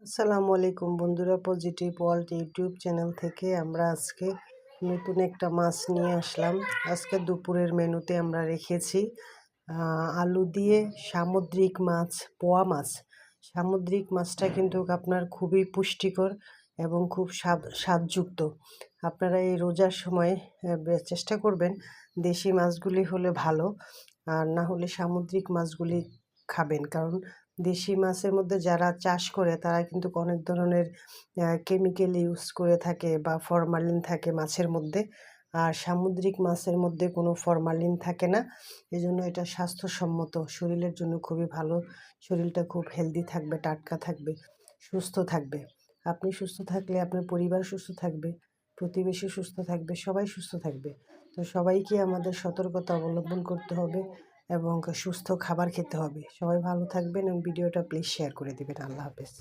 আসসালামু আলাইকুম বন্ধুরা, পজিটিভ ওয়ার্ল্ড ইউটিউব চ্যানেল থেকে আমরা আজকে নতুন একটা মাছ নিয়ে আসলাম। আজকে দুপুরের মেনুতে আমরা রেখেছি আলু দিয়ে সামুদ্রিক মাছ, পোয়া মাছ। সামুদ্রিক মাছটা কিন্তু আপনার খুবই পুষ্টিকর এবং খুব স্বাদযুক্ত। আপনারা এই রোজার সময় চেষ্টা করবেন দেশি মাছগুলি হলে ভালো, আর না হলে সামুদ্রিক মাছগুলি খাবেন। কারণ দেশি মাছের মধ্যে যারা চাষ করে তারা কিন্তু অনেক ধরনের কেমিক্যাল ইউজ করে থাকে বা ফরমালিন থাকে মাছের মধ্যে। আর সামুদ্রিক মাছের মধ্যে কোনো ফরমালিন থাকে না। এজন্য এটা স্বাস্থ্যসম্মত, শরীরের জন্য খুবই ভালো। শরীরটা খুব হেলদি থাকবে, টাটকা থাকবে, সুস্থ থাকবে। আপনি সুস্থ থাকলে আপনার পরিবার সুস্থ থাকবে, প্রতিবেশী সুস্থ থাকবে, সবাই সুস্থ থাকবে। তো সবাইকে আমাদের সতর্কতা অবলম্বন করতে হবে এবং সুস্থ খাবার খেতে হবে। সবাই ভালো থাকবেন এবং ভিডিওটা প্লিজ শেয়ার করে দেবেন। আল্লাহ হাফেজ।